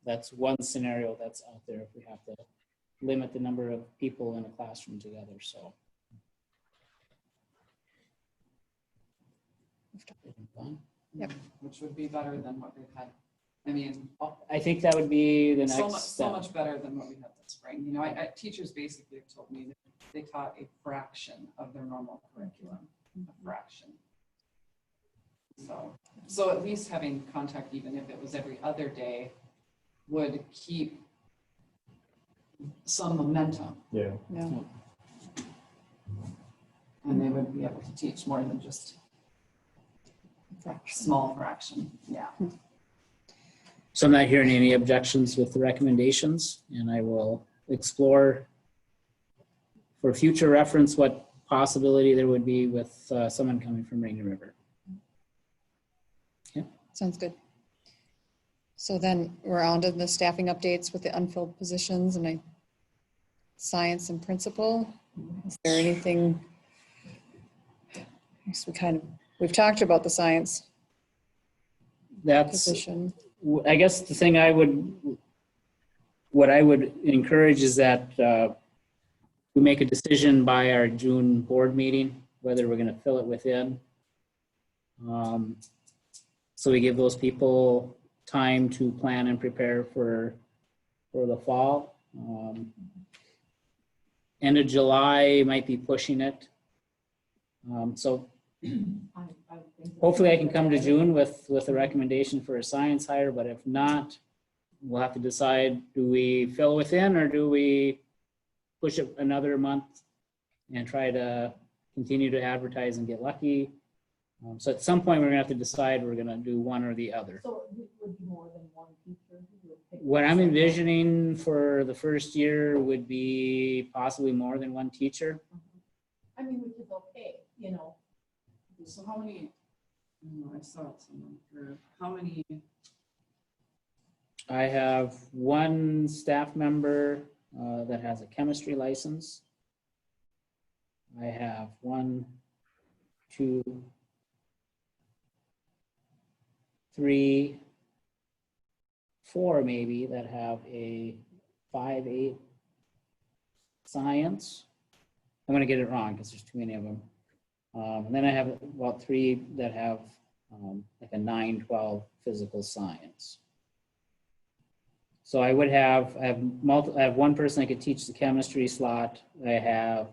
That's one scenario that's out there if we have to limit the number of people in a classroom together, so. Yep. Which would be better than what we've had. I mean, I think that would be the next so step. much better than what we had this spring. You know, teachers basically have told me that they taught a fraction of their normal curriculum, a fraction. So at least having contact, even if it was every other day, would keep some momentum, Yeah. Yeah. and they would be able to teach more than just a small fraction. Yeah. So I'm not hearing any objections with the recommendations, and I will explore for future reference what possibility there would be with someone coming from Rainy River. Sounds good. So then we're on to the staffing updates with the unfilled positions and science and principal. Is there anything? I guess we've talked about the science That's, position. I guess the thing what I would encourage is that we make a decision by our June board meeting, whether we're going to fill it within. So we give those people time to plan and prepare for the fall. End of July might be pushing it. So hopefully I can come to June with a recommendation for a science hire, but if not, we'll have to decide, do we fill within or do we push it another month and try to continue to advertise and get lucky? So at some point, we're gonna have to decide we're gonna do one or the other. So it would be more than one teacher? What I'm envisioning for the first year would be possibly more than one teacher. I mean, which is okay, you know. So how many, I saw it somewhere, how many, I have one staff member that has a chemistry license. I have 1, 2, 3, 4 maybe that have a 5-8 science. I'm gonna get it wrong because there's too many of them. And then I have about 3 that have like a 9-12 physical science. So I have one person that could teach the chemistry slot. I have,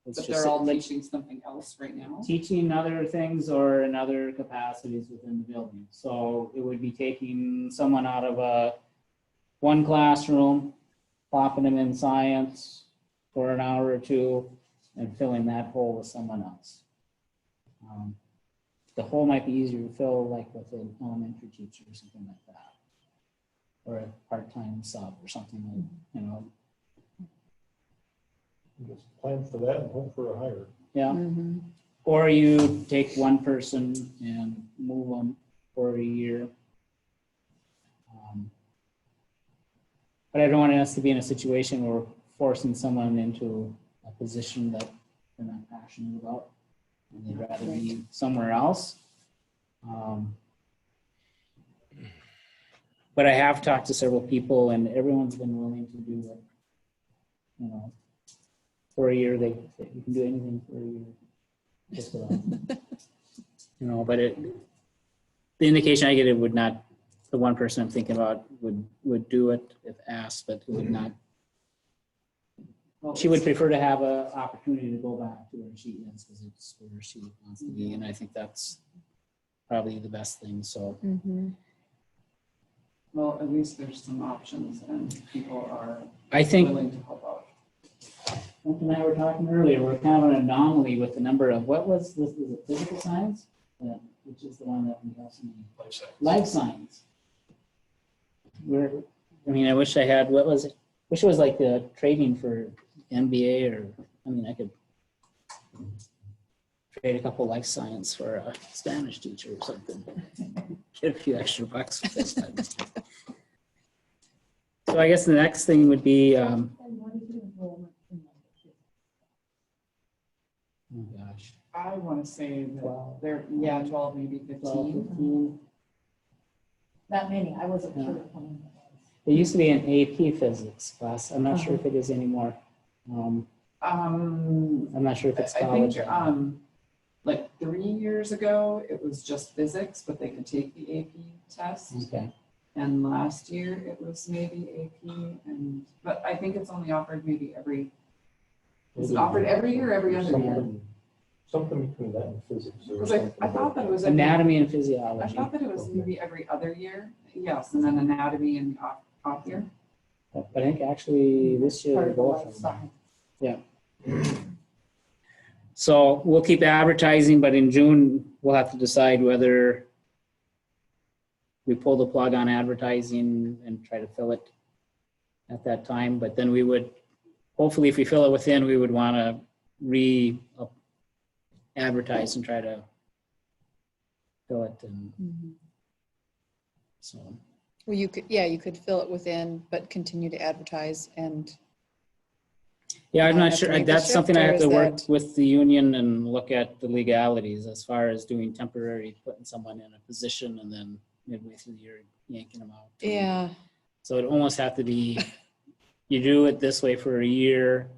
but they're all teaching something else right now? teaching other things or in other capacities within the building. So it would be taking someone out of one classroom, plopping them in science for an hour or two, and filling that hole with someone else. The hole might be easier to fill like with an elementary teacher or something like that, or a part-time sub or something like, you know. Just plan for that and hope for a hire. Yeah. Mhm. Or you take one person and move them for a year. But I don't want us to be in a situation where we're forcing someone into a position that they're not passionate about, and they'd rather be somewhere else. But I have talked to several people and everyone's been willing to do it. You know, for a year, you can do anything for a year. Just about. You know, but the indication I get, it would not, the one person I'm thinking about would do it if asked, but it would not. Well, She would prefer to have an opportunity to go back to where she is because it's where she wants to be. And I think that's probably the best thing. So, Well, at least there's some options and people are I think willing to help out. Clint and I were talking earlier, we're kind of an anomaly with the number of, what was this, was it physical science? Which is the one that we have some. Life science. I wish I had, what was it? Wish it was like the trading for MBA or, I could trade a couple life science for a Spanish teacher or something. Get a few extra bucks for this. So I guess the next thing would be, oh gosh. I want to say that 12. they're, 12, maybe 12, 15. 15. That many, I wasn't Yeah. sure. It used to be an AP physics class. I'm not sure if it is anymore. I'm not sure if it's I college. think, like 3 years ago, it was just physics, but they could take the AP test. Okay. And last year it was maybe AP but I think it's only offered maybe is it offered every year or every other year? Something between that and physics. or Because I something. thought that it was. Anatomy and I physiology. thought that it was maybe every other year. Yes, and then anatomy and off year. But I think actually this year Part they're of the both. life science. Yeah. So we'll keep advertising, but in June, we'll have to decide whether we pull the plug on advertising and try to fill it at that time. But then we would, hopefully if we fill it within, we would want to advertise and try to fill it. And so. Well, you could fill it within, but continue to advertise and. Yeah, I'm Not not have to sure. make the That's something I shift, or have to is work that- with the union and look at the legalities as far as doing temporary, putting someone in a position and then midway through the year yanking them out. Yeah, So it almost have to be, you do it this way for a year.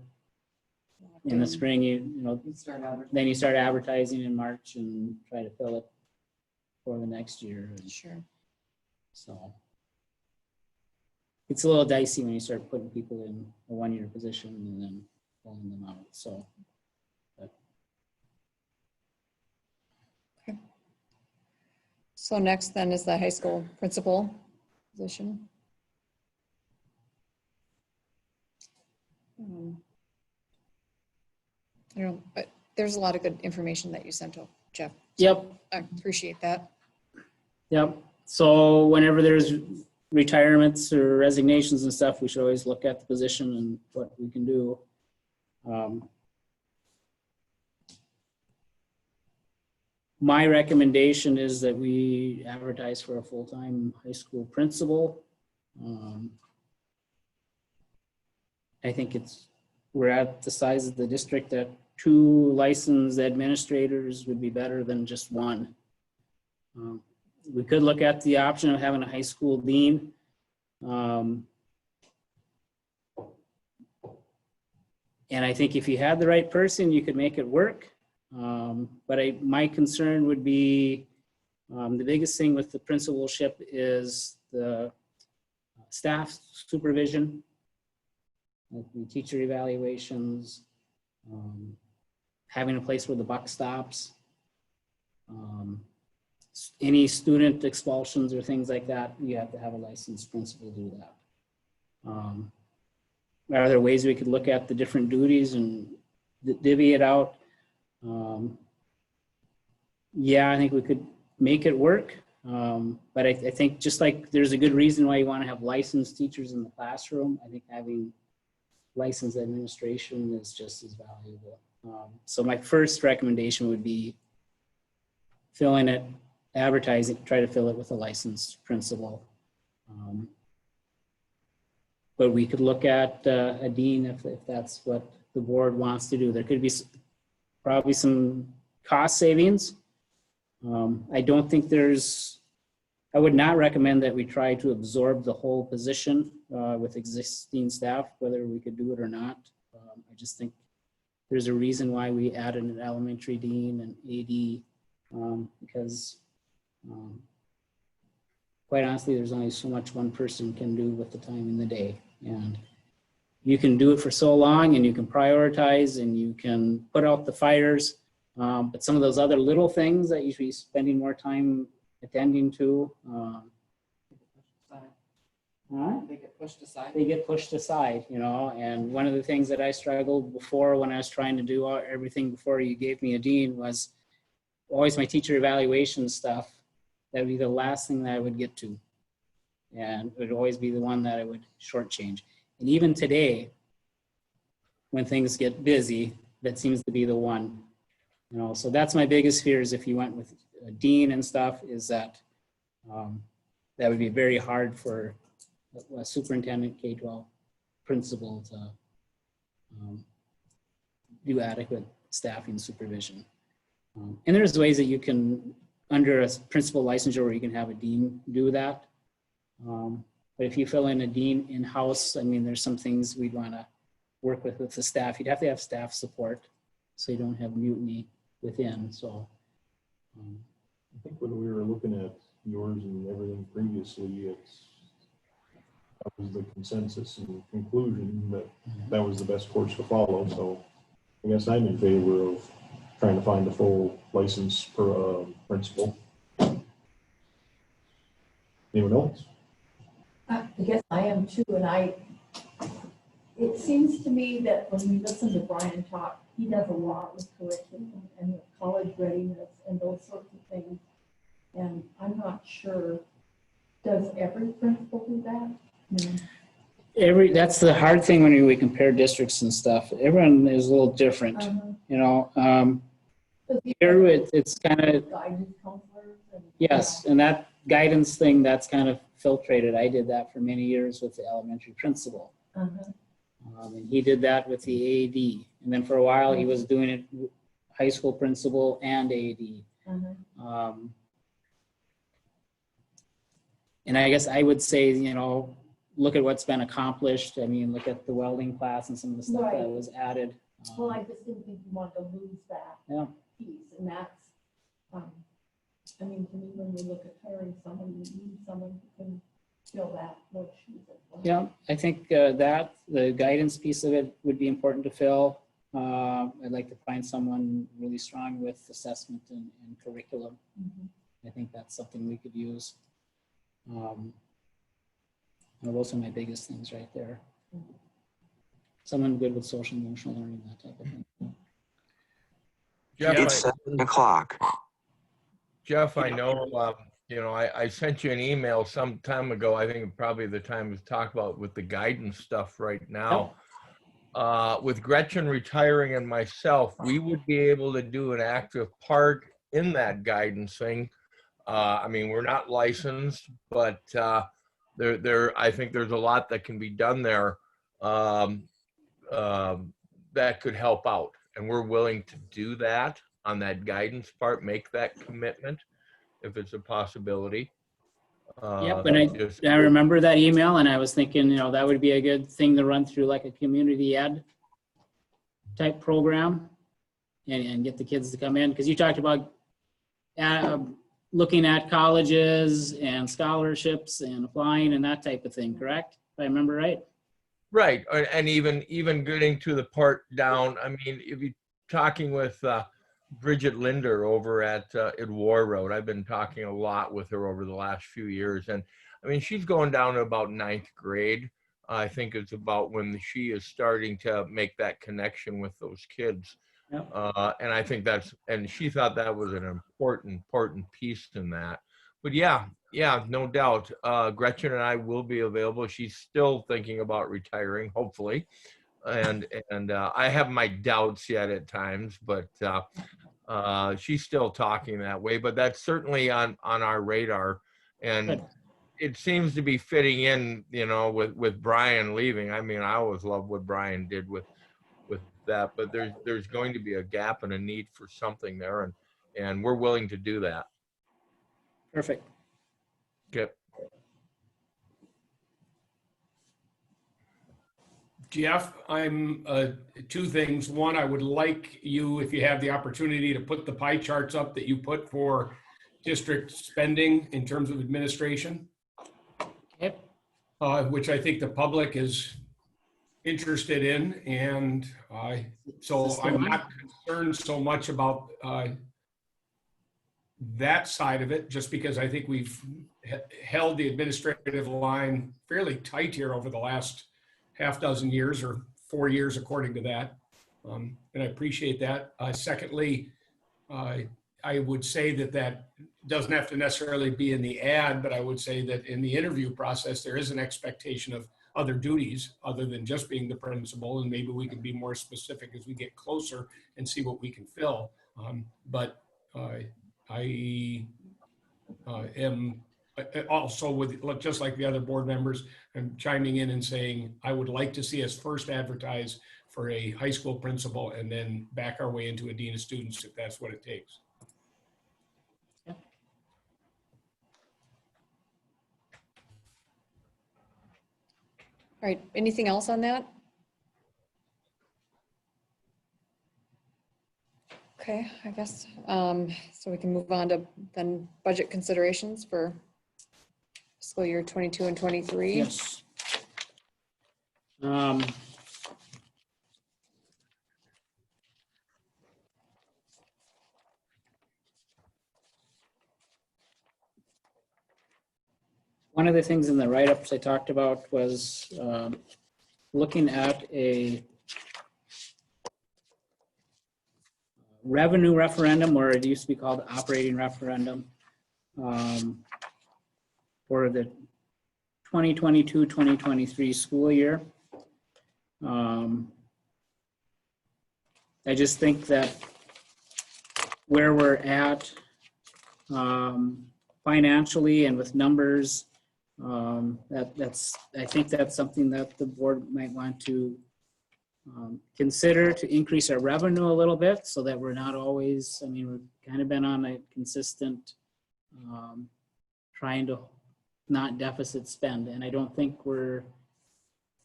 In the spring, You start advertising. then you start advertising in March and try to fill it for the next year. And sure. so it's a little dicey when you start putting people in a one-year position and then pulling them out. So. So next then is the high school principal position. I don't know, but there's a lot of good information that you sent out, Jeff. Yep. I appreciate that. Yep. So whenever there's retirements or resignations and stuff, we should always look at the position and what we can do. My recommendation is that we advertise for a full-time high school principal. I think we're at the size of the district that 2 licensed administrators would be better than just 1. We could look at the option of having a high school dean. And I think if you had the right person, you could make it work. But my concern would be, the biggest thing with the principalship is the staff supervision, like the teacher evaluations, having a place where the buck stops. Any student expulsions or things like that, you have to have a licensed principal do that. Are there ways we could look at the different duties and divvy it out? Yeah, I think we could make it work. But I think just like there's a good reason why you want to have licensed teachers in the classroom, I think having licensed administration is just as valuable. So my first recommendation would be filling it, advertising, try to fill it with a licensed principal. But we could look at a dean if that's what the board wants to do. There could be probably some cost savings. I I would not recommend that we try to absorb the whole position with existing staff, whether we could do it or not. I just think there's a reason why we added an elementary dean and AD, because quite honestly, there's only so much one person can do with the time in the day. And you can do it for so long, and you can prioritize, and you can put out the fires. But some of those other little things that you should be spending more time attending to, They get pushed aside. they get pushed aside, you know. And one of the things that I struggled before when I was trying to do everything before you gave me a dean was always my teacher evaluation stuff. That would be the last thing that I would get to. And it would always be the one that I would shortchange. And even today, when things get busy, that seems to be the one, you know. So that's my biggest fear, is if you went with a dean and stuff, is that that would be very hard for a superintendent, K-12 principal to do adequate staffing supervision. And there's ways that you can, under a principal licensure, where you can have a dean do that. But if you fill in a dean in-house, I mean, there's some things we'd want to work with the staff. You'd have to have staff support so you don't have mutiny within. So I think when we were looking at yours and everything previously, that was the consensus and conclusion that that was the best course to follow. So I guess I'm in favor of trying to find a full license for principal. Anyone else? I guess I am too, and it seems to me that when we listen to Brian talk, he does a lot with curriculum and with college readiness and those sorts of things. And I'm not sure, does every principal do that? No. that's the hard thing when we compare districts and stuff. Everyone is a little different, you know. Here it's kind of, Guidance counselors and. yes, and that guidance thing, that's kind of filtrated. I did that for many years with the elementary principal. And he did that with the AD. And then for a while, he was doing it high school principal and AD. And I guess I would say, you know, look at what's been accomplished. I mean, look at the welding class and some of the stuff that was added. Well, I just didn't think you wanted to lose that piece, and that's, I mean, to me, when we look at hiring someone, you need someone who can fill that, those shoes as well. Yeah, I think that the guidance piece of it would be important to fill. I'd like to find someone really strong with assessment and curriculum. I think that's something we could use. And those are my biggest things right there. Someone good with social emotional learning, that type of thing. Jeff, It's 7 o'clock. Jeff, I know, I sent you an email some time ago. I think probably the time to talk about with the guidance stuff right now. With Gretchen retiring and myself, we would be able to do an active part in that guidance thing. I mean, we're not licensed, but I think there's a lot that can be done there that could help out. And we're willing to do that on that guidance part, make that commitment if it's a possibility. Yep, and I remember that email, and I was thinking, that would be a good thing to run through like a community ed type program and get the kids to come in. Because you talked about looking at colleges and scholarships and applying and that type of thing, correct? If I remember right? Right, and even getting to the part down, I mean, if you're talking with Bridget Linder over at War Road, I've been talking a lot with her over the last few years, and I mean, she's going down to about 9th grade. I think it's about when she is starting to make that connection with those kids. Yep. And I think and she thought that was an important piece in that. But yeah, no doubt. Gretchen and I will be available. She's still thinking about retiring, hopefully. And I have my doubts yet at times, but she's still talking that way. But that's certainly on our radar. And it seems to be fitting in, with Brian leaving. I mean, I always loved what Brian did with that, but there's going to be a gap and a need for something there, and we're willing to do that. Perfect. Yep. Jeff, I'm, two things. One, I would like you, if you have the opportunity, to put the pie charts up that you put for district spending in terms of administration, Yep. which I think the public is interested in. And so Is this the I'm one? not concerned so much about that side of it, just because I think we've held the administrative line fairly tight here over the last half dozen years or 4 years, according to that. And I appreciate that. Secondly, I would say that that doesn't have to necessarily be in the ad, but I would say that in the interview process, there is an expectation of other duties other than just being the principal, and maybe we can be more specific as we get closer and see what we can fill. But I am also, with just like the other board members, I'm chiming in and saying I would like to see us first advertise for a high school principal and then back our way into a dean of students if that's what it takes. All right, anything else on that? Okay, I guess, so we can move on to then budget considerations for fiscal year 22 and 23. Yes. One of the things in the write-ups I talked about was looking at a revenue referendum, or it used to be called operating referendum, for the 2022-2023 school year. I just think that where we're at financially and with numbers, I think that's something that the board might want to consider to increase our revenue a little bit so that we're not always, I mean, we've kind of been on a consistent trying to not deficit spend. And I don't think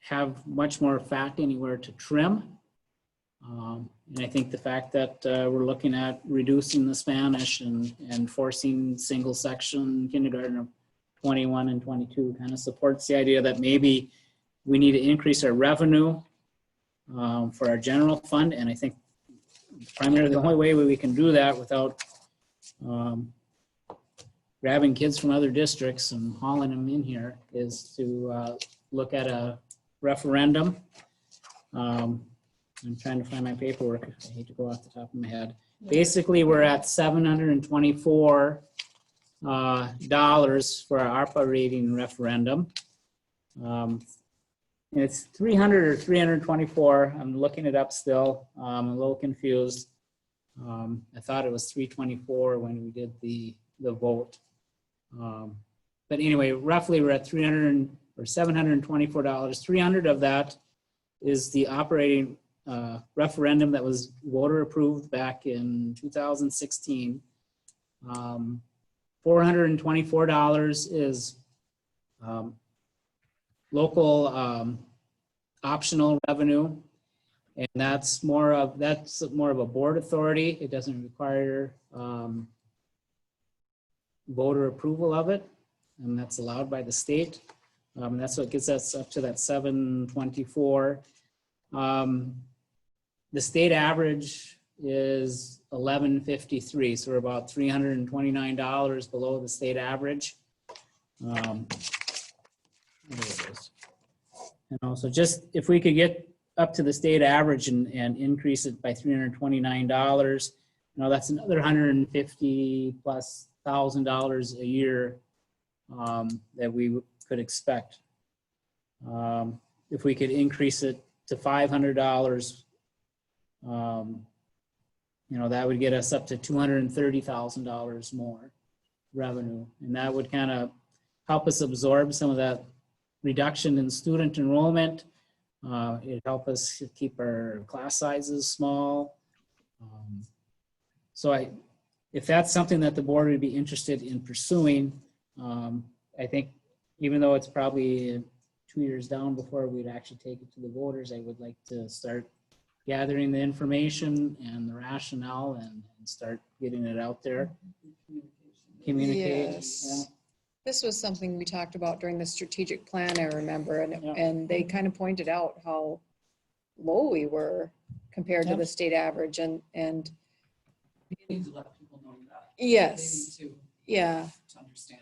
have much more fat anywhere to trim. And I think the fact that we're looking at reducing the Spanish and forcing single section kindergarten of 21 and 22 kind of supports the idea that maybe we need to increase our revenue for our general fund. And I think primarily the only way we can do that without grabbing kids from other districts and hauling them in here is to look at a referendum. I'm trying to find my paperwork. I hate to go off the top of my head. Basically, we're at $724 for our ARPA rating referendum. And it's 300 or 324. I'm looking it up still. I'm a little confused. I thought it was 324 when we did the vote. But anyway, roughly we're at $724. 300 of that is the operating referendum that was voter approved back in 2016. $424 is local optional revenue, and that's more of a board authority. It doesn't require voter approval of it, and that's allowed by the state. That's what gets us up to that 724. The state average is $11.53, so we're about $329 below the state average. There it is. And also, just if we could get up to the state average and increase it by $329, that's another $150,000+ a year that we could expect. If we could increase it to $500, that would get us up to $230,000 more revenue. And that would kind of help us absorb some of that reduction in student enrollment. It'd help us keep our class sizes small. So if that's something that the board would be interested in pursuing, I think even though it's probably 2 years down before we'd actually take it to the voters, I would like to start gathering the information and the rationale and start getting it out there. Communicate. Yes. This was something we talked about during the strategic plan, I remember, Yeah. and they kind of pointed out how low we were compared to Yeah. the state average and We need to let people know that. yes, They need yeah, to understand.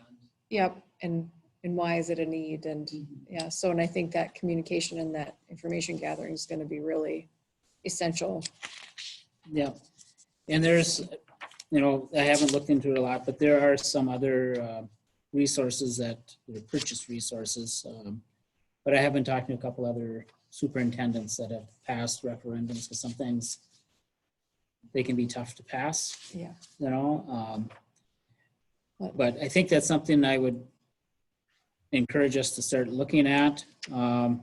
yep, and why is it a need? And Mm-hmm. yeah, so, and I think that communication and that information gathering is going to be really essential. Yeah. And there's, you know, I haven't looked into it a lot, but there are some other resources that, purchase resources. But I have been talking to a couple other superintendents that have passed referendums, because some things they can be tough to pass, Yeah. you know. But I think that's something I would encourage us to start looking at. And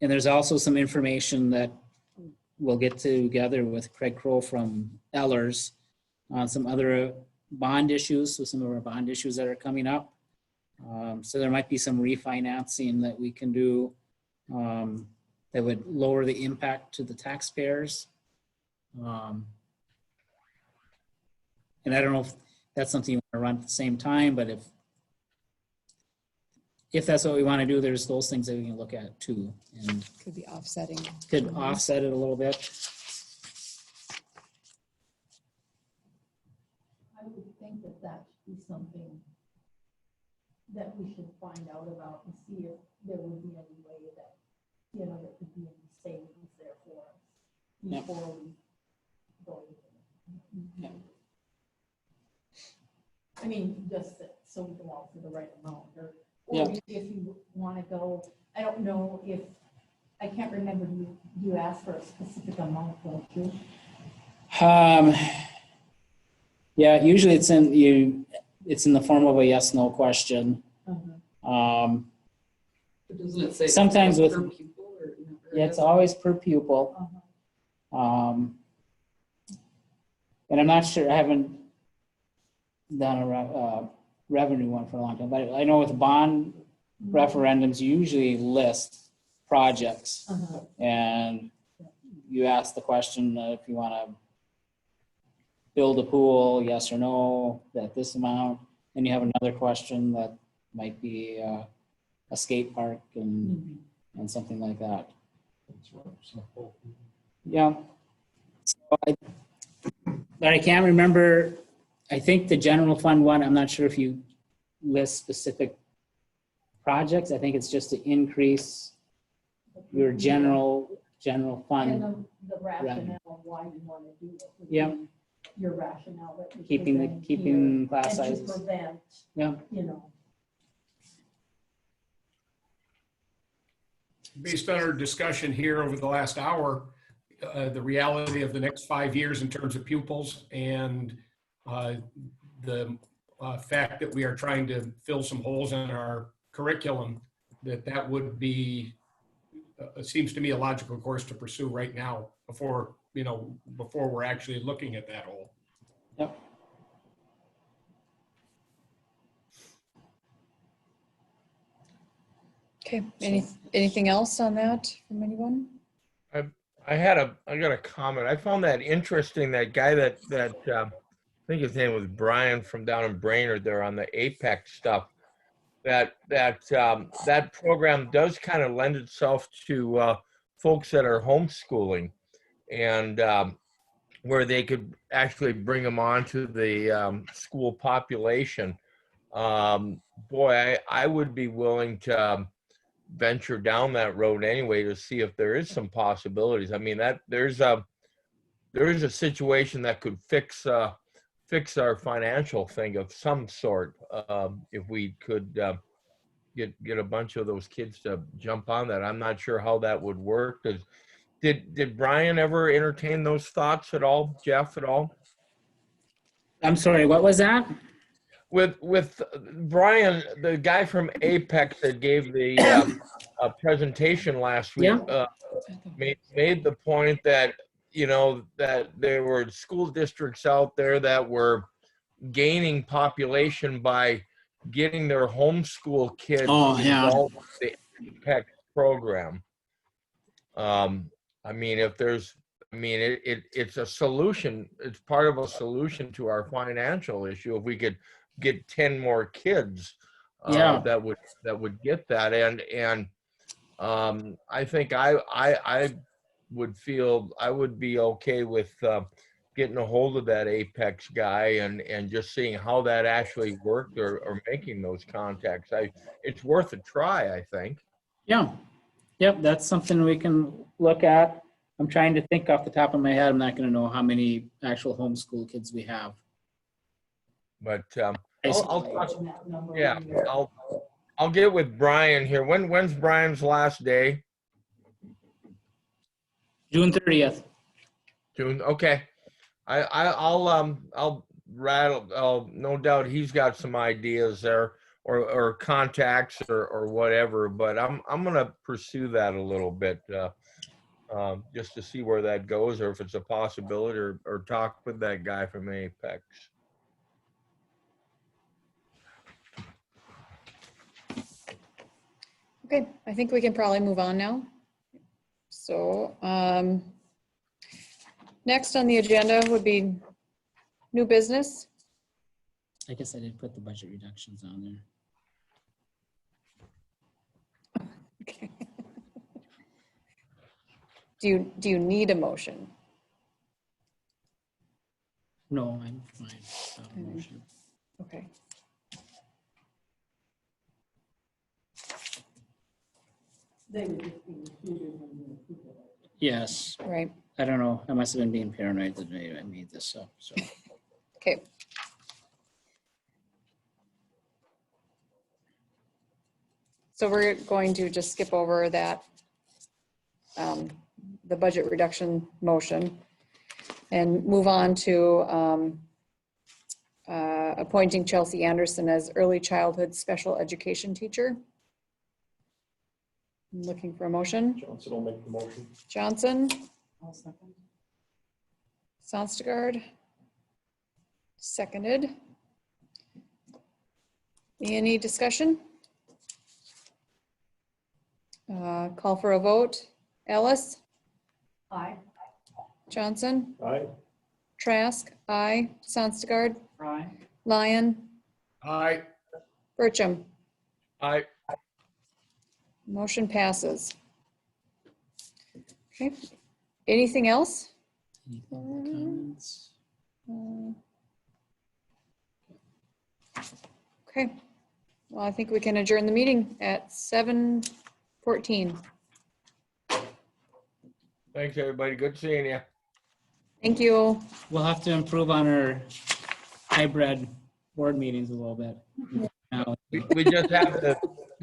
there's also some information that we'll get together with Craig Crow from Ellers on some other bond issues, so some of our bond issues that are coming up. So there might be some refinancing that we can do that would lower the impact to the taxpayers. And I don't know if that's something you want to run at the same time, but if that's what we want to do, there's those things that we can look at too, and Could be offsetting. could offset it a little bit. I would think that that should be something that we should find out about and see if there would be any way that, you know, there could be any savings there for us Yep. before we go. Yep. I mean, just that, so we go out for the right amount, or Yep. if you want to go, I don't know if, I can't remember, you asked for a specific amount, don't you? Yeah, usually it's in the form of a yes/no question. Uh-huh. But doesn't it say? Sometimes with- per pupil or? Yeah, it's always per pupil. Uh-huh. And I'm not sure, I haven't done a revenue one for a long time, but I know with bond referendums, you usually list projects. Uh-huh. And you ask the question if you want to build a pool, yes or no, at this amount. And you have another question that might be a skate park and something like that. Yeah. So but I can't remember, I think the general fund one, I'm not sure if you list specific projects. I think it's just to increase your general And fund. the rationale of why you want to do it. would be Yeah. Your rationale that. you Keeping present keeping here, class and to sizes. prevent, Yeah. you know. Based on our discussion here over the last hour, the reality of the next 5 years in terms of pupils and the fact that we are trying to fill some holes in our curriculum, that would be, seems to me a logical course to pursue right now before we're actually looking at that hole. Yep. Okay, anything else on that from anyone? I got a comment. I found that interesting. That guy that I think his name was Brian from down in Brainerd there on the Apex stuff. That program does kind of lend itself to folks that are homeschooling, and where they could actually bring them onto the school population. Boy, I would be willing to venture down that road anyway to see if there is some possibilities. I mean, that there is a situation that could fix our financial thing of some sort, if we could get a bunch of those kids to jump on that. I'm not sure how that would work. Did Brian ever entertain those thoughts at all, Jeff, at all? I'm sorry, what was that? With Brian, the guy from Apex that gave the presentation last week, made the point that that there were school districts out there that were gaining population by getting their homeschool kids Oh, yeah. involved with the APEX program. I mean, if there's, I mean, it's a solution. It's part of a solution to our financial issue. If we could get 10 more kids, Yeah. that would get that. And I think I would feel I would be okay with getting a hold of that Apex guy and just seeing how that actually worked or making those contacts. It's worth a try, I think. Yeah. Yep, that's something we can look at. I'm trying to think off the top of my head. I'm not going to know how many actual homeschool kids we have. But High I'll school. talk, yeah, I'll get with Brian here. When's Brian's last day? June 30th. June. Okay. I'll rattle. No doubt he's got some ideas there or contacts or whatever. But I'm gonna pursue that a little bit just to see where that goes or if it's a possibility or talk with that guy from Apex. Okay, I think we can probably move on now. So, next on the agenda would be new business. I guess I did put the budget reductions on there. Okay. Do you need a motion? No, I'm fine. without a motion. Okay. Yes. Right, I don't know. I must have been being paranoid that maybe I made this up. So okay. So we're going to just skip over that, the budget reduction motion and move on to appointing Chelsea Anderson as early childhood special education teacher. I'm looking for a motion. Johnson will make the motion. Johnson, Sonstergaard, seconded. Any discussion? Call for a vote. Ellis, Aye. Johnson, Aye. Trask, aye. Sonstergaard, Aye. Lyon, Aye. Bertram. I Motion passes. Okay. Anything else? any public comments? Okay. Well, I think we can adjourn the meeting at 7:14. thanks everybody. Good seeing you. Thank you. We'll have to improve on our hybrid board meetings a little bit. Now,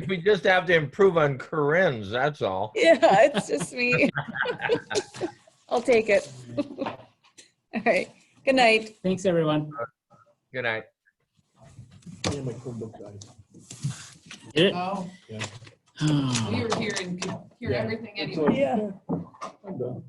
We just have to improve on Corinne's. That's all. Yeah, it's just me. I'll take it. All right. Good night. thanks, everyone. Good night. Yeah, my Chromebook died. Did it? Oh, Yeah. we were here and could hear Yeah. everything That's anyway. all. I'm done.